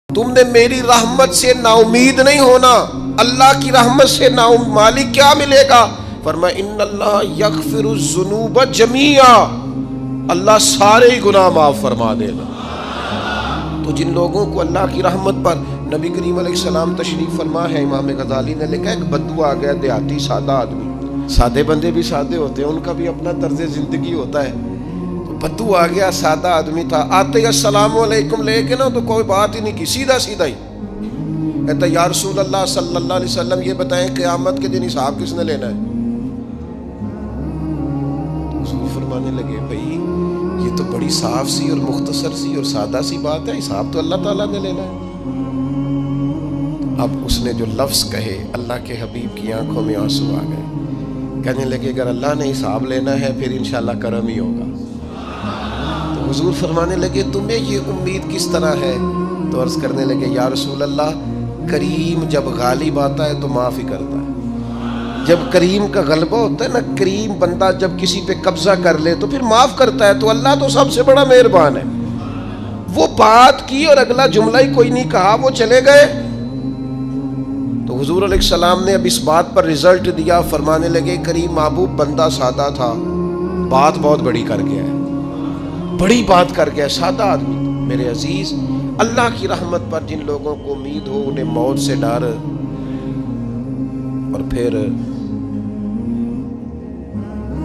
تم نے میری رحمت سے نا امید نہیں ہونا. اللہ کی رحمت سے نا مالک کیا ملے گا؟ فرمایا ان اللہ یغفر الذنوب جمیعا، اللہ سارے گناہ معاف فرما دے گا. تو جن لوگوں کو اللہ کی رحمت پر نبی کریم علیہ السلام تشریف فرما ہے، امام غزالی نے لکھا ایک بدو آ گیا، دیہاتی سادہ آدمی. سادے بندے بھی سادے ہوتے ہیں، ان کا بھی اپنا طرز زندگی ہوتا ہے. تو بدو آ گیا، سادہ آدمی تھا. آتے ہی السلام علیکم لے کے نا تو کوئی بات ہی نہیں کی، سیدھا سیدھا ہی کہتا یا رسول اللہ صلی اللہ علیہ وسلم یہ بتائیں قیامت کے دن حساب کس نے لینا ہے؟ حضور فرمانے لگے بھائی یہ تو بڑی صاف سی اور مختصر سی اور سادہ سی بات ہے، حساب تو اللہ تعالیٰ نے لینا ہے. اب اس نے جو لفظ کہے اللہ کے حبیب کی آنکھوں میں آنسو آ گئے. کہنے لگے اگر اللہ نے حساب لینا ہے پھر انشاءاللہ کرم ہی ہوگا. تو حضور فرمانے لگے تمہیں یہ امید کس طرح ہے؟ تو عرض کرنے لگے یا رسول اللہ کریم جب غالب آتا ہے تو معاف ہی کرتا ہے. جب کریم کا غلبہ ہوتا ہے نا، کریم بندہ جب کسی پہ قبضہ کر لے تو پھر معاف کرتا ہے. تو اللہ تو سب سے بڑا مہربان ہے. وہ بات کی اور اگلا جملہ ہی کوئی نہیں کہا، وہ چلے گئے. تو حضور علیہ السلام نے اب اس بات پر رزلٹ دیا. فرمانے لگے کریم محبوب بندہ سادہ تھا، بات بہت بڑی کر گیا ہے، بڑی بات کر گیا. سادہ آدمی میرے عزیز، اللہ کی رحمت پر جن لوگوں کو امید ہو انہیں موت سے ڈر اور پھر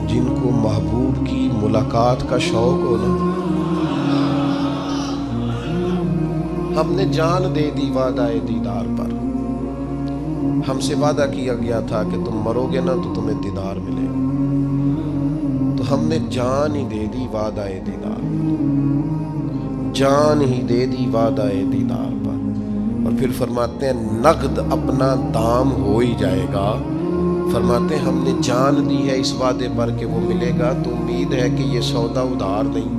جن کو محبوب کی ملاقات کا شوق ہو نا، ہم نے جان دے دی وعدہ دیدار پر. ہم سے وعدہ کیا گیا تھا کہ تم مرو گے نا تو تمہیں دیدار ملے گا. تو ہم نے جان ہی دے دی وعدہ دیدار پر، جان ہی دے دی وعدہ دیدار پر. اور پھر فرماتے ہیں نقد اپنا دام ہو ہی جائے گا. فرماتے ہیں ہم نے جان دی ہے اس وعدے پر کہ وہ ملے گا، تو امید ہے کہ یہ سودا ادھار نہیں.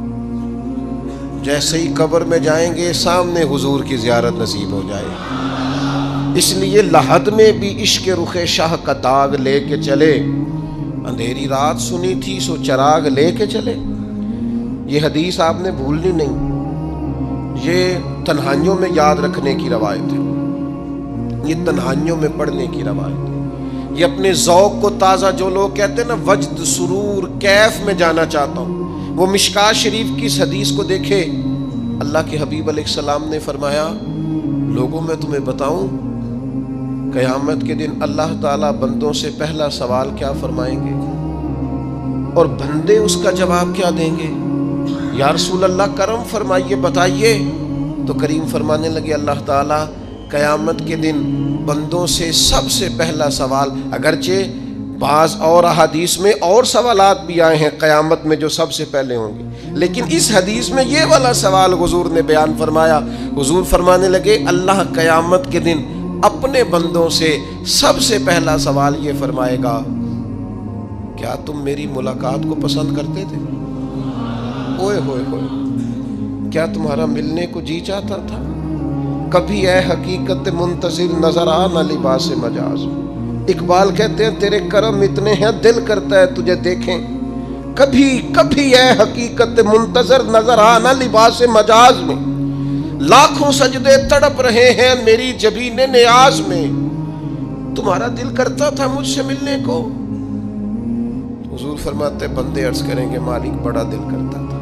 جیسے ہی قبر میں جائیں گے سامنے حضور کی زیارت نصیب ہو جائے. اس لیے لحد میں بھی عشق رخ شاہ کا داغ لے کے چلے. اندھیری رات سنی تھی سو چراغ لے کے چلے. یہ حدیث آپ نے بھولنی نہیں، یہ تنہائیوں میں یاد رکھنے کی روایت ہے، یہ تنہائیوں میں پڑھنے کی روایت ہے. یہ اپنے ذوق کو تازہ، جو لوگ کہتے ہیں نا وجد سرور کیف میں جانا چاہتا ہوں، وہ مشکات شریف کی اس حدیث کو دیکھے. اللہ کے حبیب علیہ السلام نے فرمایا لوگوں میں تمہیں بتاؤں قیامت کے دن اللہ تعالیٰ بندوں سے پہلا سوال کیا فرمائیں گے اور بندے اس کا جواب کیا دیں گے؟ یا رسول اللہ کرم فرمائیے بتائیے. تو کریم فرمانے لگے اللہ تعالیٰ قیامت کے دن بندوں سے سب سے پہلا سوال، اگرچہ بعض اور احادیث میں اور سوالات بھی آئے ہیں قیامت میں جو سب سے پہلے ہوں گے، لیکن اس حدیث میں یہ والا سوال حضور نے بیان فرمایا. حضور فرمانے لگے اللہ قیامت کے دن اپنے بندوں سے سب سے پہلا سوال یہ فرمائے گا کیا تم میری ملاقات کو پسند کرتے تھے؟ اوئے ہوئے ہوئے، کیا تمہارا ملنے کو جی چاہتا تھا؟ کبھی اے حقیقت منتظر نظر آ نہ لباس مجاز. اقبال کہتے ہیں تیرے کرم اتنے ہیں دل کرتا ہے تجھے دیکھیں. کبھی کبھی اے حقیقت منتظر نظر آ نہ لباس مجاز میں. لاکھوں سجدے تڑپ رہے ہیں میری جبین نیاز میں. تمہارا دل کرتا تھا مجھ سے ملنے کو؟ حضور فرماتے بندے عرض کریں گے مالک بڑا دل کرتا تھا.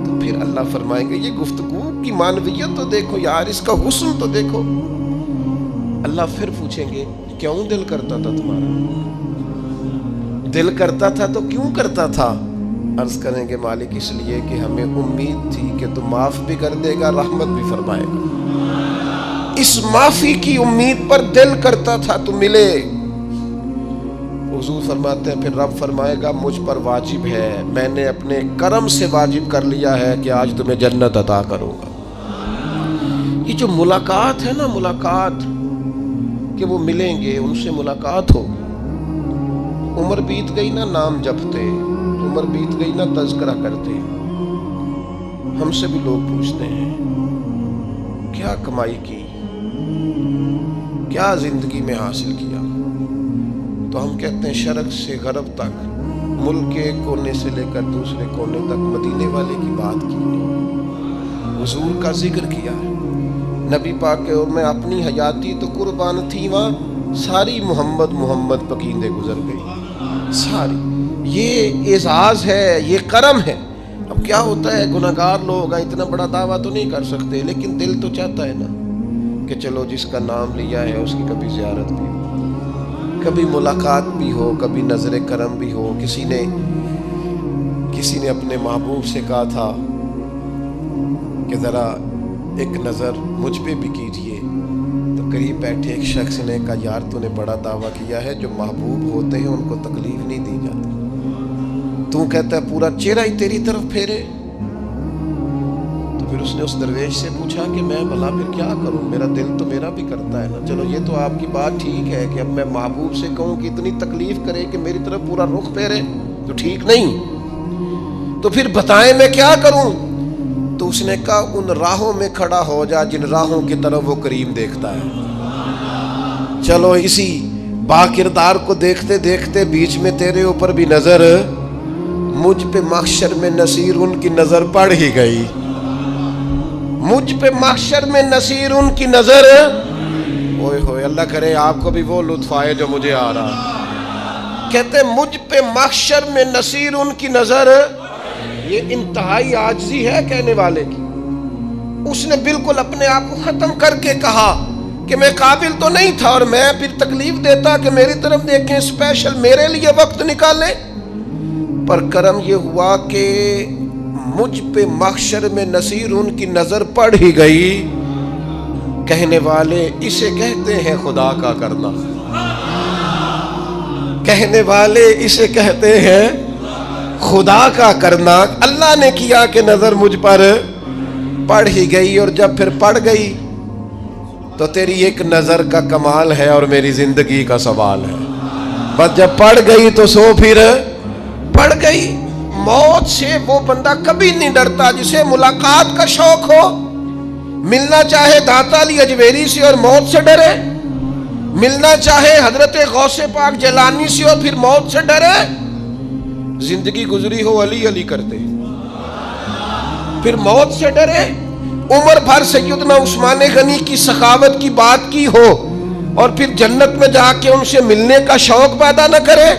تو پھر اللہ فرمائیں گے یہ گفتگو کی معنویت تو دیکھو یار، اس کا حسن تو دیکھو. اللہ پھر پوچھیں گے کیوں دل کرتا تھا تمہارا؟ دل کرتا تھا تو کیوں کرتا تھا؟ عرض کریں گے مالک اس لیے کہ ہمیں امید تھی کہ تو معاف بھی کر دے گا، رحمت بھی فرمائے گا. اس معافی کی امید پر دل کرتا تھا تو ملے. حضور فرماتے ہیں پھر رب فرمائے گا مجھ پر واجب ہے، میں نے اپنے کرم سے واجب کر لیا ہے کہ آج تمہیں جنت عطا کروں گا. یہ جو ملاقات ہے نا، ملاقات کہ وہ ملیں گے، ان سے ملاقات ہوگی. عمر بیت گئی نا نام جپتے، عمر بیت گئی نا تذکرہ کرتے. ہم سے بھی لوگ پوچھتے ہیں کیا کمائی کی، کیا زندگی میں حاصل کیا؟ تو ہم کہتے ہیں شرق سے غرب تک ملک کے کونے سے لے کر دوسرے کونے تک مدینے والے کی بات کی، حضور کا ذکر کیا ہے۔ نبی پاک کے اور میں اپنی حیاتی تو قربان تھی، وہاں ساری محمد محمد پکیندے گزر گئی ساری۔ یہ اعزاز ہے، یہ کرم ہے۔ اب کیا ہوتا ہے، گناہگار لوگ ہیں، اتنا بڑا دعویٰ تو نہیں کر سکتے، لیکن دل تو چاہتا ہے نا کہ چلو جس کا نام لیا ہے اس کی کبھی زیارت بھی ہو، کبھی ملاقات بھی ہو، کبھی نظر کرم بھی ہو۔ کسی نے اپنے محبوب سے کہا تھا کہ ذرا ایک نظر مجھ پہ بھی کیجئے، تو قریب بیٹھے ایک شخص نے کہا یار تو نے بڑا دعویٰ کیا ہے، جو محبوب ہوتے ہیں ان کو تکلیف نہیں دی جاتی، تو کہتا ہے پورا چہرہ ہی تیری طرف پھیرے۔ تو پھر اس نے اس درویش سے پوچھا کہ میں بھلا پھر کیا کروں، میرا دل تو میرا بھی کرتا ہے نا، چلو یہ تو آپ کی بات ٹھیک ہے کہ اب میں محبوب سے کہوں کہ اتنی تکلیف کرے کہ میری طرف پورا رخ پھیرے تو ٹھیک نہیں، تو پھر بتائیں میں کیا کروں؟ تو اس نے کہا ان راہوں میں کھڑا ہو جا جن راہوں کی طرف وہ کریم دیکھتا ہے۔ چلو اسی با کردار کو دیکھتے دیکھتے بیچ میں تیرے اوپر بھی نظر، مجھ پہ محشر میں نصیر ان کی نظر پڑ ہی گئی، مجھ پہ محشر میں نصیر ان کی نظر، اوئے ہوئے اللہ کرے آپ کو بھی وہ لطف آئے جو مجھے آ رہا۔ کہتے مجھ پہ محشر میں نصیر ان کی نظر، یہ انتہائی عاجزی ہے کہنے والے کی۔ اس نے بالکل اپنے آپ کو ختم کر کے کہا کہ میں قابل تو نہیں تھا، اور میں پھر تکلیف دیتا کہ میری طرف دیکھیں، اسپیشل میرے لیے وقت نکالیں۔ پر کرم یہ ہوا کہ مجھ پہ محشر میں نصیر ان کی نظر پڑ ہی گئی۔ کہنے والے اسے کہتے ہیں خدا کا کرنا، کہنے والے اسے کہتے ہیں خدا کا کرنا۔ اللہ نے کیا کہ نظر مجھ پر پڑ ہی گئی، اور جب پھر پڑ گئی تو تیری ایک نظر کا کمال ہے اور میری زندگی کا سوال ہے۔ بس جب پڑ گئی تو سو پھر پڑ گئی۔ موت سے وہ بندہ کبھی نہیں ڈرتا جسے ملاقات کا شوق ہو، ملنا چاہے داتا علی اجویری سے اور موت سے ڈرے، ملنا چاہے حضرت غوث پاک جیلانی سے اور پھر موت سے ڈرے۔ زندگی گزری ہو علی علی کرتے پھر موت سے ڈرے، عمر بھر سیدنا عثمان غنی کی سخاوت کی بات کی ہو اور پھر جنت میں جا کے ان سے ملنے کا شوق پیدا نہ کرے،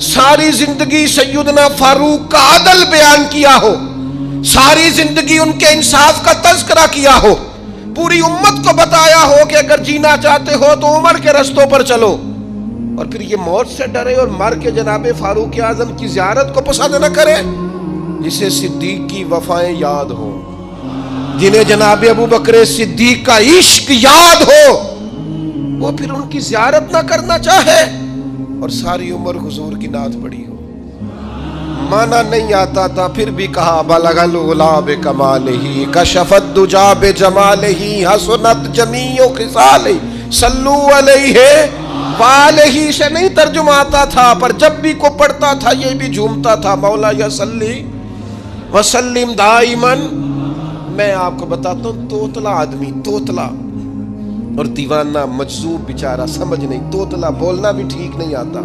ساری زندگی سیدنا فاروق کا عدل بیان کیا ہو، ساری زندگی ان کے انصاف کا تذکرہ کیا ہو، پوری امت کو بتایا ہو کہ اگر جینا چاہتے ہو تو عمر کے رستوں پر چلو، اور پھر یہ موت سے ڈرے اور مر کے جناب فاروق اعظم کی زیارت کو پسند نہ کرے۔ جسے صدیق کی وفائیں یاد ہو، جنہیں جناب ابو بکر صدیق کا عشق یاد ہو، وہ پھر ان کی زیارت نہ کرنا چاہے اور ساری عمر حضور کی نعت پڑھی ہو۔ مانا نہیں آتا تھا پھر بھی کہا بلغ العلا بکمالہ کشف الدجا بجمالہ حسنت جمیع خصالہ صلو علیہ والہ سے نہیں ترجمہ آتا تھا، پر جب بھی کو پڑھتا تھا یہ بھی جھومتا تھا مولا یا صلی وسلم دائماً۔ میں آپ کو بتاتا ہوں توتلا آدمی، توتلا اور دیوانہ مجذوب بیچارہ، سمجھ نہیں، توتلا بولنا بھی ٹھیک نہیں آتا۔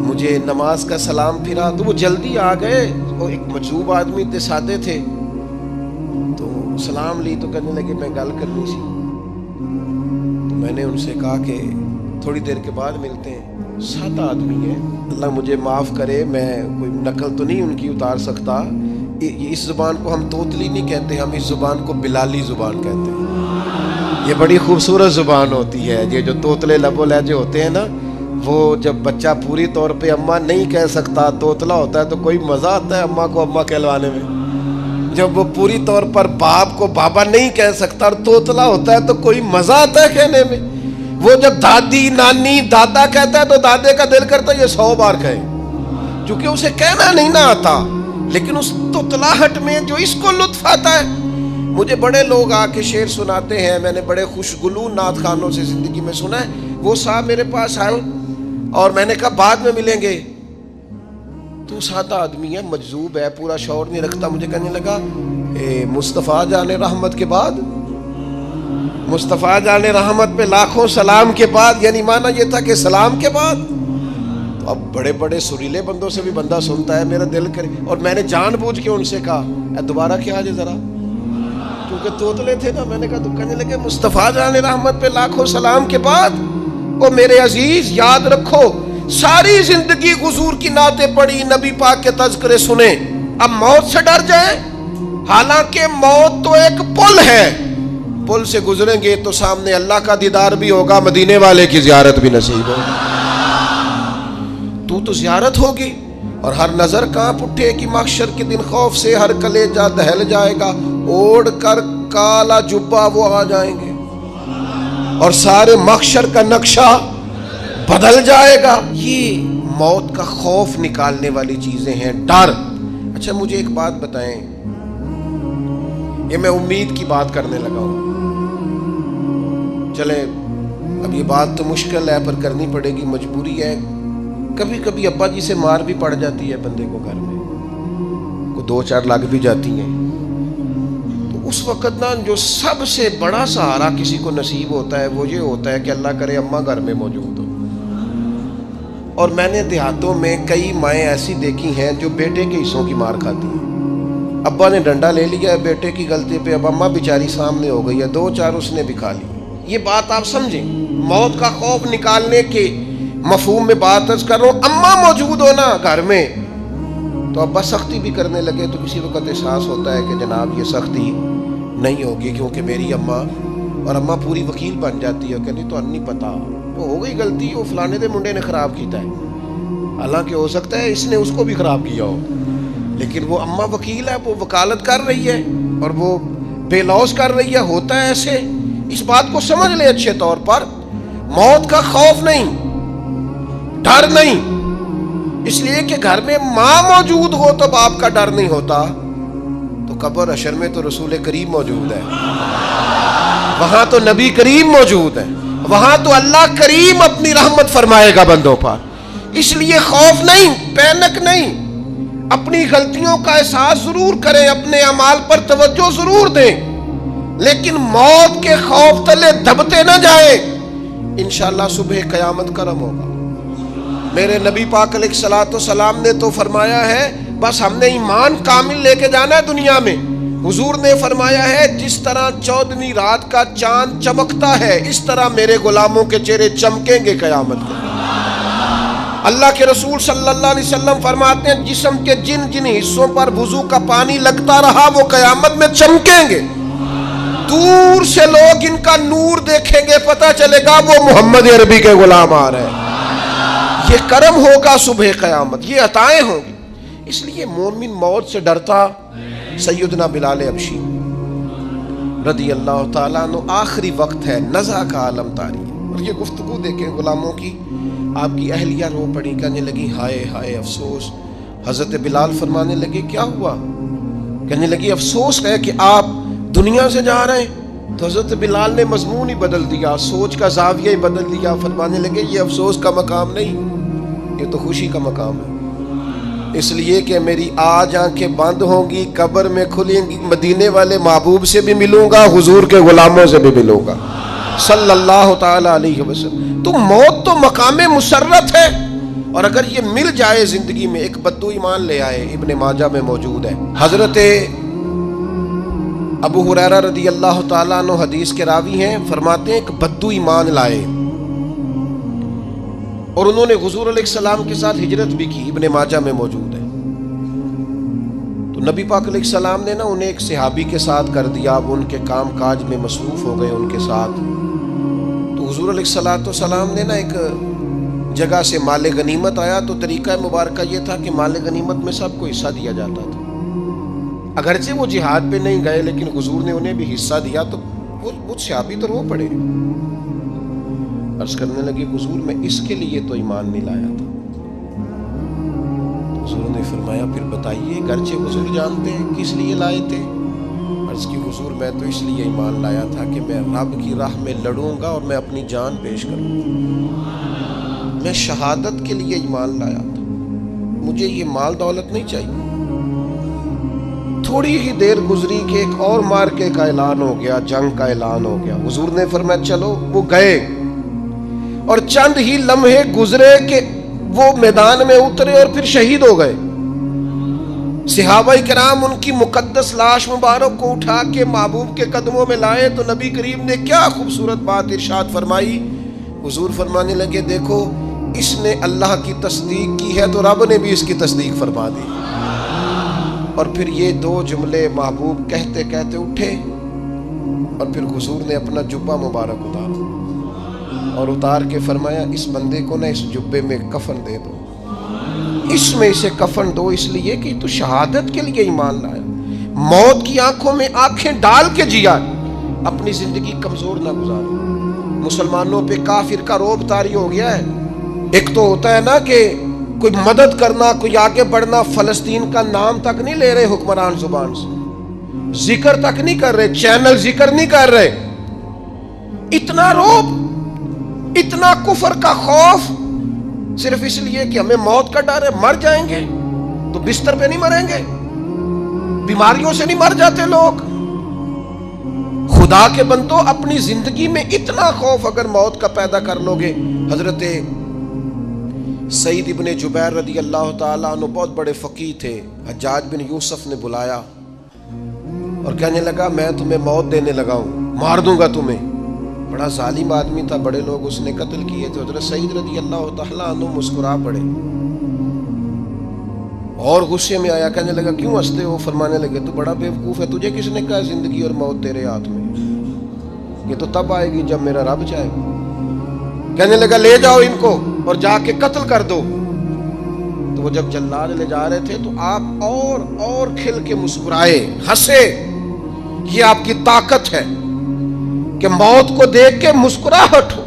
مجھے نماز کا سلام پھرا تو وہ جلدی آ گئے، وہ ایک مجذوب آدمی تھے، سادے تھے، تو سلام لی تو کہنے لگے میں گل کرنی سی، تو میں نے ان سے کہا کہ تھوڑی دیر کے بعد ملتے ہیں۔ سادہ آدمی ہے، اللہ مجھے معاف کرے، میں کوئی نقل تو نہیں ان کی اتار سکتا، اس زبان کو ہم توتلی نہیں کہتے، ہم اس زبان کو بلالی زبان کہتے ہیں۔ یہ بڑی خوبصورت زبان ہوتی ہے، یہ جو توتلے لب و لہجے ہوتے ہیں نا، وہ جب بچہ پوری طور پہ اماں نہیں کہہ سکتا، توتلا ہوتا ہے تو کوئی مزہ آتا ہے اماں کو اماں کہلوانے میں۔ جب وہ پوری طور پر باپ کو بابا نہیں کہہ سکتا اور توتلا ہوتا ہے تو کوئی مزہ آتا ہے کہنے میں۔ وہ جب دادی نانی دادا کہتا ہے تو دادے کا دل کرتا ہے یہ 100 بار کہے، چونکہ اسے کہنا نہیں نہ آتا، لیکن اس توتلاہٹ میں جو اس کو لطف آتا ہے۔ مجھے بڑے لوگ آ کے شعر سناتے ہیں، میں نے بڑے خوشگلو نعت خانوں سے زندگی میں سنا ہے، وہ صاحب میرے پاس آئے اور میں نے کہا بعد میں ملیں گے، تو سادہ آدمی ہے، مجذوب ہے، پورا شعور نہیں رکھتا، مجھے کہنے لگا مصطفیٰ جان رحمت کے بعد، مصطفیٰ جان رحمت پہ لاکھوں سلام کے بعد، یعنی معنی یہ تھا کہ سلام کے بعد، تو اب بڑے بڑے سریلے بندوں سے بھی بندہ سنتا ہے میرا دل کرے، اور میں نے جان بوجھ کے ان سے کہا اے دوبارہ کیا آجے ذرا، کیونکہ توتلے تھے نا، میں نے کہا تو کہنے لگے مصطفیٰ جان رحمت پہ لاکھوں سلام کے بعد او میرے عزیز یاد رکھو ساری زندگی حضور کی نعتیں پڑھی، نبی پاک کے تذکرے سنے، اب موت سے ڈر جائیں؟ حالانکہ موت تو ایک پل ہے، پل سے گزریں گے تو سامنے اللہ کا دیدار بھی ہوگا، مدینے والے کی زیارت بھی نصیب ہوگی، تو زیارت ہوگی، اور ہر نظر کانپ اٹھے کہ محشر کے دن خوف سے ہر کلیجہ دہل جائے گا، اوڑھ کر کالا جبہ وہ آ جائیں گے اور سارے محشر کا نقشہ بدل جائے گا۔ یہ موت کا خوف نکالنے والی چیزیں ہیں، ڈر۔ اچھا مجھے ایک بات بتائیں، یہ میں امید کی بات کرنے لگا ہوں، چلے اب یہ بات تو مشکل ہے پر کرنی پڑے گی، مجبوری ہے۔ کبھی کبھی ابا جی سے مار بھی پڑ جاتی ہے بندے کو، گھر میں کو 2-4 لگ بھی جاتی ہیں، تو اس وقت نا جو سب سے بڑا سہارا کسی کو نصیب ہوتا ہے وہ یہ ہوتا ہے کہ اللہ کرے اماں گھر میں موجود ہو۔ اور میں نے دیہاتوں میں کئی مائیں ایسی دیکھی ہیں جو بیٹے کے حصوں کی مار کھاتی ہیں، ابا نے ڈنڈا لے لیا ہے بیٹے کی غلطی پہ، اب اماں بیچاری سامنے ہو گئی ہے، 2-4 اس نے بھی کھا لی۔ یہ بات آپ سمجھیں، موت کا خوف نکالنے کے مفہوم میں بات عرض کر رہا ہوں۔ اماں موجود ہونا گھر میں تو ابا سختی بھی کرنے لگے تو کسی وقت احساس ہوتا ہے کہ جناب یہ سختی نہیں ہوگی کیونکہ میری اماں، اور اماں پوری وکیل بن جاتی ہے، کہنی تو نہیں پتا وہ ہو گئی غلطی، وہ فلانے دے منڈے نے خراب کیتا ہے، حالانکہ ہو سکتا ہے اس نے اس کو بھی خراب کیا ہو، لیکن وہ اماں وکیل ہے، وہ وکالت کر رہی ہے اور وہ بے لوث کر رہی ہے، ہوتا ہے ایسے۔ اس بات کو سمجھ لے اچھے طور پر، موت کا خوف نہیں، ڈر نہیں، اس لیے کہ گھر میں ماں موجود ہو تو باپ کا ڈر نہیں ہوتا، تو قبر حشر میں تو رسول کریم موجود ہے، وہاں تو نبی کریم موجود ہے، وہاں تو اللہ کریم اپنی رحمت فرمائے گا بندوں پر، اس لیے خوف نہیں، پینک نہیں، اپنی غلطیوں کا احساس ضرور کریں، اپنے اعمال پر توجہ ضرور دیں، لیکن موت کے خوف تلے دبتے نہ جائیں، انشاءاللہ صبح قیامت کرم ہوگا۔ میرے نبی پاک علیہ الصلوۃ والسلام نے تو فرمایا ہے بس ہم نے ایمان کامل لے کے جانا ہے دنیا میں۔ حضور نے فرمایا ہے جس طرح 14ویں رات کا چاند چمکتا ہے اس طرح میرے غلاموں کے چہرے چمکیں گے قیامت کے۔ اللہ کے رسول صلی اللہ علیہ وسلم فرماتے ہیں جسم کے جن جن حصوں پر وضو کا پانی لگتا رہا وہ قیامت میں چمکیں گے، دور سے لوگ ان کا نور دیکھیں گے، پتہ چلے گا وہ محمد عربی کے غلام آ رہے ہیں۔ یہ کرم ہوگا صبح قیامت، یہ عطائیں ہوں گی، اس لیے مومن موت سے ڈرتا۔ سیدنا بلال حبشی رضی اللہ تعالیٰ عنہ، آخری وقت ہے، نزع کا عالم طاری ہے، اور یہ گفتگو دیکھیں غلاموں کی، آپ کی اہلیہ رو پڑی، کہنے لگی ہائے ہائے افسوس۔ حضرت بلال فرمانے لگے کیا ہوا؟ کہنے لگی افسوس ہے کہ آپ دنیا سے جا رہے ہیں۔ تو حضرت بلال نے مضمون ہی بدل دیا، سوچ کا زاویہ ہی بدل دیا، فرمانے لگے یہ افسوس کا مقام نہیں، یہ تو خوشی کا مقام ہے، اس لیے کہ میری آج آنکھیں بند ہوں گی، قبر میں کھلیں گی، مدینے والے محبوب سے بھی ملوں گا، حضور کے غلاموں سے بھی ملوں گا صلی اللہ تعالی علیہ وسلم۔ تو موت تو مقام مسرت ہے، اور اگر یہ مل جائے زندگی میں۔ ایک بدو ایمان لے آئے، ابن ماجہ میں موجود ہے، حضرت ابو ہریرہ رضی اللہ تعالیٰ عنہ حدیث کے راوی ہیں، فرماتے ہیں ایک بدو ایمان لائے اور انہوں نے حضور علیہ السلام کے ساتھ ہجرت بھی کی، ابن ماجہ میں موجود ہے۔ تو نبی پاک علیہ السلام نے نا انہیں ایک صحابی کے ساتھ کر دیا، اب ان کے کام کاج میں مصروف ہو گئے ان کے ساتھ۔ تو حضور علیہ السلام نے نا ایک جگہ سے مال غنیمت آیا، تو طریقہ مبارکہ یہ تھا کہ مال غنیمت میں سب کو حصہ دیا جاتا تھا، اگرچہ وہ جہاد پہ نہیں گئے لیکن حضور نے انہیں بھی حصہ دیا۔ تو وہ صحابی تو رو پڑے، عرض کرنے لگے حضور میں اس کے لیے تو ایمان نہیں لایا تھا۔ حضور نے فرمایا پھر بتائیے، گرچہ حضور جانتے ہیں کس لیے لائے تھے؟ عرض کی حضور میں تو اس لیے ایمان لایا تھا کہ میں رب کی راہ میں لڑوں گا اور میں اپنی جان پیش کروں گا، میں شہادت کے لیے ایمان لایا تھا، مجھے یہ مال دولت نہیں چاہیے۔ تھوڑی ہی دیر گزری کہ ایک اور مارکے کا اعلان ہو گیا، جنگ کا اعلان ہو گیا۔ حضور نے فرمایا چلو، وہ گئے اور چند ہی لمحے گزرے کہ وہ میدان میں اترے اور پھر شہید ہو گئے. صحابہ کرام ان کی مقدس لاش مبارک کو اٹھا کے محبوب کے قدموں میں لائے تو نبی کریم نے کیا خوبصورت بات ارشاد فرمائی. حضور فرمانے لگے دیکھو اس نے اللہ کی تصدیق کی ہے تو رب نے بھی اس کی تصدیق فرما دی. اور پھر یہ دو جملے محبوب کہتے کہتے اٹھے اور پھر حضور نے اپنا جبہ مبارک اتارا اور اتار کے فرمایا اس بندے کو نہ اس جبے میں کفن دے دو, اس میں اسے کفن دو, اس لیے کہ تو شہادت کے لیے ایمان لایا, موت کی آنکھوں میں آنکھیں ڈال کے جیا, اپنی زندگی کمزور نہ گزاری. مسلمانوں پہ کافر کا رعب طاری ہو گیا ہے. ایک تو ہوتا ہے نا کہ کوئی مدد کرنا, کوئی آگے بڑھنا, فلسطین کا نام تک نہیں لے رہے حکمران زبان سے, ذکر تک نہیں کر رہے, چینل ذکر نہیں کر رہے. اتنا رعب, اتنا کفر کا خوف, صرف اس لیے کہ ہمیں موت کا ڈر ہے. مر جائیں گے تو بستر پہ نہیں مریں گے, بیماریوں سے نہیں مر جاتے لوگ. خدا کے بندو اپنی زندگی میں اتنا خوف اگر موت کا پیدا کر لو گے. حضرت سعید ابن جبیر رضی اللہ تعالیٰ عنہ بہت بڑے فقیہ تھے. حجاج بن یوسف نے بلایا اور کہنے لگا میں تمہیں موت دینے لگا ہوں, مار دوں گا تمہیں. بڑا ظالم آدمی تھا, بڑے لوگ اس نے قتل کیے تھے. حضرت سعید رضی اللہ تعالیٰ عنہ مسکرا پڑے اور غصے میں آیا, کہنے لگا کیوں ہنستے ہو؟ فرمانے لگے تو بڑا بیوقوف ہے, تجھے کس نے کہا زندگی اور موت تیرے ہاتھ میں, یہ تو تب آئے گی جب میرا رب چاہے. کہنے لگا لے جاؤ ان کو اور جا کے قتل کر دو. تو وہ جب جلاد لے جا رہے تھے تو آپ اور کھل کے مسکرائے, ہنسے. یہ آپ کی طاقت ہے کہ موت کو دیکھ کے مسکراہٹ ہو,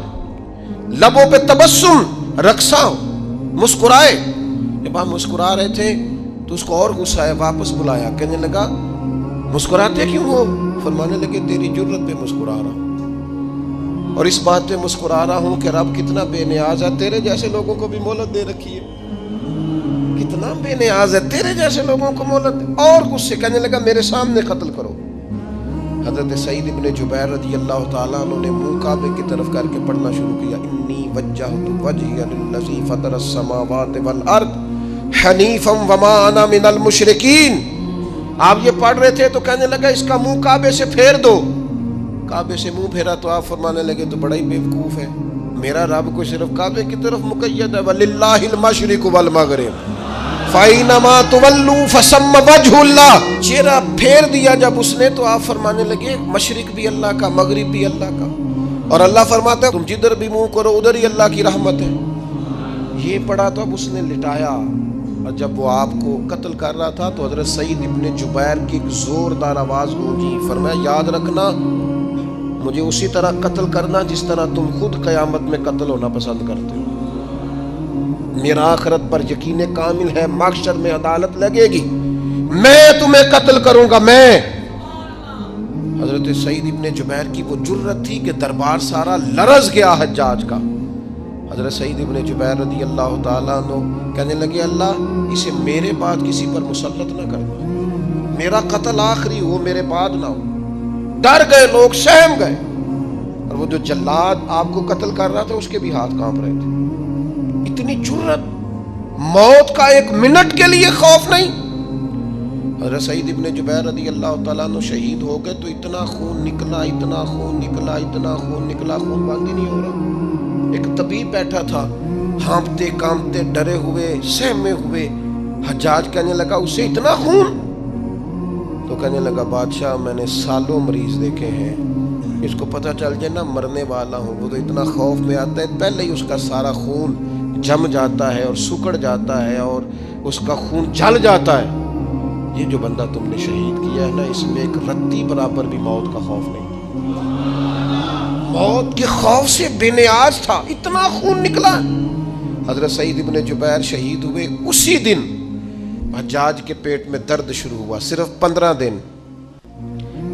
لبوں پہ تبسم رقصہ ہو, مسکرائے. جب آپ مسکرا رہے تھے تو اس کو اور غصہ آیا, واپس بلایا. کہنے لگا مسکراتے کیوں ہو؟ فرمانے لگے تیری جرت پہ مسکرا رہا ہوں اور اس بات پہ مسکرا رہا ہوں کہ رب کتنا بے نیاز ہے, تیرے جیسے لوگوں کو بھی مہلت دے رکھی ہے. کتنا بے نیاز ہے, تیرے جیسے لوگوں کو مہلت دے. اور غصے, کہنے لگا میرے سامنے قتل کرو. حضرت سعید ابن جبیر رضی اللہ تعالیٰ عنہ نے منہ کعبے کی طرف کر کے پڑھنا شروع کیا, انی وجہت وجہی للذی فطر السماوات والارض حنیفا وما انا من المشرکین. آپ یہ پڑھ رہے تھے تو کہنے لگا اس کا منہ کعبے سے پھیر دو. کعبے سے منہ پھیرا تو آپ فرمانے لگے تو بڑا ہی بیوقوف ہے, میرا رب کو صرف کعبے کی طرف مقید ہے, وَلِلَّهِ الْمَشْرِقُ وَالْمَغْرِبُ فَأَيْنَمَا تُوَلُّوا فَثَمَّ وَجْهُ اللَّهِ. چہرہ پھیر دیا جب اس نے تو آپ فرمانے لگے مشرق بھی اللہ کا, مغرب بھی اللہ کا. اور اللہ فرماتا ہے تم جدھر بھی منہ کرو ادھر ہی اللہ کی رحمت ہے. یہ پڑھا تو اب اس نے لٹایا, اور جب وہ آپ کو قتل کر رہا تھا تو حضرت سعید ابن جبیر کی ایک زوردار آواز گونجی. فرمایا یاد رکھنا مجھے اسی طرح قتل کرنا جس طرح تم خود قیامت میں قتل ہونا پسند کرتے ہو. میرا آخرت پر یقین کامل ہے, محشر میں عدالت لگے گی, میں تمہیں قتل کروں گا میں. حضرت سعید ابن جبیر کی وہ جرت تھی کہ دربار سارا لرز گیا حجاج کا. حضرت سعید ابن جبیر رضی اللہ تعالیٰ عنہ کہنے لگے اللہ اسے میرے بعد کسی پر مسلط نہ کرنا, میرا قتل آخری ہو, میرے بعد نہ ہو. ڈر گئے لوگ, سہم گئے. اور وہ جو جلاد آپ کو قتل کر رہا تھا اس کے بھی ہاتھ کانپ رہے تھے. اتنی جرت, موت کا ایک منٹ کے لیے خوف نہیں. حضرت سعید ابن جبیر رضی اللہ تعالیٰ عنہ شہید ہو گئے تو اتنا خون نکلا, اتنا خون نکلا, اتنا خون نکلا, خون بند ہی نہیں ہو رہا. ایک طبیب بیٹھا تھا, ہانپتے کانپتے ڈرے ہوئے سہمے ہوئے. حجاج کہنے لگا اسے اتنا خون؟ تو کہنے لگا بادشاہ میں نے سالوں مریض دیکھے ہیں, اس کو پتہ چل جائے نا مرنے والا ہوں وہ تو اتنا خوف میں آتا ہے, پہلے ہی اس کا سارا خون جم جاتا ہے اور سکڑ جاتا ہے اور اس کا خون جل جاتا ہے. یہ جو بندہ تم نے شہید کیا ہے نا اس میں ایک رتی برابر بھی موت کا خوف نہیں تھا, موت کے خوف سے بے نیاز تھا, اتنا خون نکلا. حضرت سعید ابن جبیر شہید ہوئے اسی دن حجاج کے پیٹ میں درد شروع ہوا. صرف 15 دن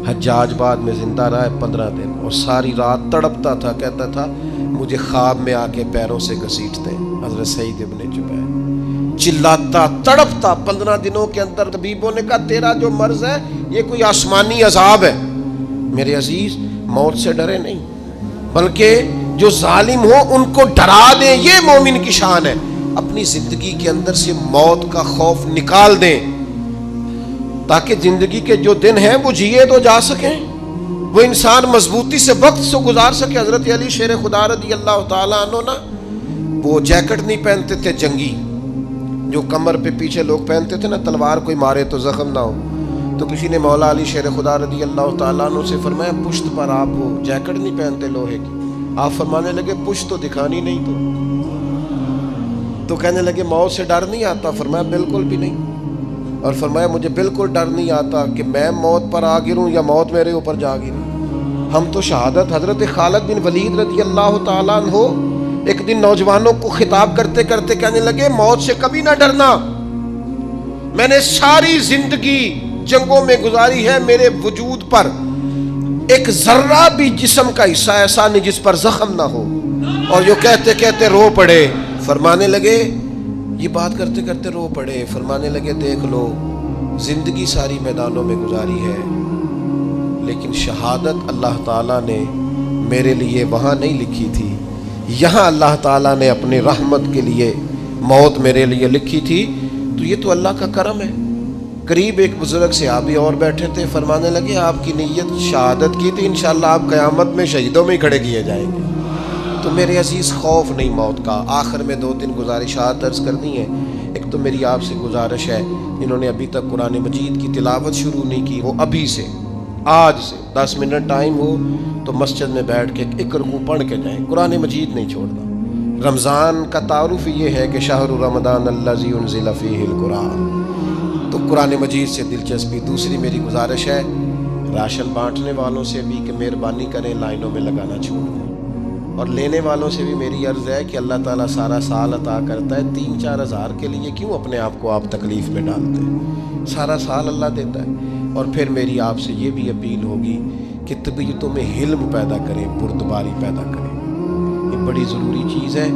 حجاج بعد میں زندہ رہا ہے, 15 دن, اور ساری رات تڑپتا تھا, کہتا تھا مجھے خواب میں آ کے پیروں سے گھسیٹتے. حضرت سعید ابن جبیر چلاتا تڑپتا 15 دنوں کے اندر. طبیبوں نے کہا تیرا جو مرض ہے یہ کوئی آسمانی عذاب ہے. میرے عزیز موت سے ڈرے نہیں بلکہ جو ظالم ہو ان کو ڈرا دیں, یہ مومن کی شان ہے. اپنی زندگی کے اندر سے موت کا خوف نکال دیں، تاکہ زندگی کے جو دن ہیں وہ جیے تو جا سکیں، وہ انسان مضبوطی سے وقت سے گزار سکے۔ حضرت علی شیر خدا رضی اللہ تعالیٰ عنہ نا وہ جیکٹ نہیں پہنتے تھے جنگی، جو کمر پہ پیچھے لوگ پہنتے تھے نا، تلوار کوئی مارے تو زخم نہ ہو۔ تو کسی نے مولا علی شیر خدا رضی اللہ تعالیٰ عنہ سے فرمایا پشت پر آپ وہ جیکٹ نہیں پہنتے لوہے کی؟ آپ فرمانے لگے پشت تو دکھانی نہیں تو کہنے لگے موت سے ڈر نہیں آتا؟ فرمایا بالکل بھی نہیں، اور فرمایا مجھے بالکل ڈر نہیں آتا کہ میں موت پر آ گروں یا موت میرے اوپر جا گرے۔ ہم تو شہادت، حضرت خالد بن ولید رضی اللہ تعالیٰ عنہ ایک دن نوجوانوں کو خطاب کرتے کرتے کہنے لگے موت سے کبھی نہ ڈرنا، میں نے ساری زندگی جنگوں میں گزاری ہے، میرے وجود پر ایک ذرہ بھی جسم کا حصہ ایسا نہیں جس پر زخم نہ ہو۔ اور جو کہتے کہتے رو پڑے، فرمانے لگے یہ بات کرتے کرتے رو پڑے، فرمانے لگے دیکھ لو زندگی ساری میدانوں میں گزاری ہے، لیکن شہادت اللہ تعالیٰ نے میرے لیے وہاں نہیں لکھی تھی، یہاں اللہ تعالیٰ نے اپنی رحمت کے لیے موت میرے لیے لکھی تھی۔ تو یہ تو اللہ کا کرم ہے۔ قریب ایک بزرگ صحابی اور بیٹھے تھے، فرمانے لگے آپ کی نیت شہادت کی تھی، انشاءاللہ آپ قیامت میں شہیدوں میں ہی کھڑے کیے جائیں گے۔ تو میرے عزیز خوف نہیں موت کا۔ آخر میں 2-3 گزارشات عرض کرنی ہے۔ ایک تو میری آپ سے گزارش ہے، جنہوں نے ابھی تک قرآن مجید کی تلاوت شروع نہیں کی، وہ ابھی سے آج سے 10 منٹ ٹائم ہو تو مسجد میں بیٹھ کے ایک رکوع پڑھ کے جائیں، قرآن مجید نہیں چھوڑنا۔ رمضان کا تعارف یہ ہے کہ شہر رمضان الذی انزل فیہ القرآن، تو قرآن مجید سے دلچسپی۔ دوسری میری گزارش ہے راشن بانٹنے والوں سے بھی کہ مہربانی کریں لائنوں میں لگانا چھوڑ دیں، اور لینے والوں سے بھی میری عرض ہے کہ اللہ تعالیٰ سارا سال عطا کرتا ہے، 3-4 ہزار کے لیے کیوں اپنے آپ کو آپ تکلیف میں ڈالتے ہیں؟ سارا سال اللہ دیتا ہے۔ اور پھر میری آپ سے یہ بھی اپیل ہوگی کہ طبیعتوں میں حلم پیدا کریں، بردباری پیدا کریں، یہ بڑی ضروری چیز ہے۔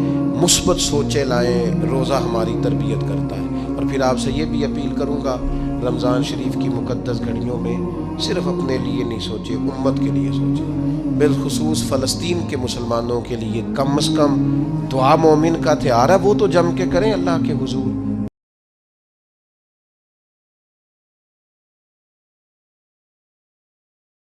مثبت سوچیں لائیں، روزہ ہماری تربیت کرتا ہے۔ اور پھر آپ سے یہ بھی اپیل کروں گا رمضان شریف کی مقدس گھڑیوں میں صرف اپنے لیے نہیں سوچے، امت کے لیے سوچیں، بالخصوص فلسطین کے مسلمانوں کے لیے کم از کم دعا مومن کا ہتھیار ہے، وہ تو جم کے کریں اللہ کے حضور۔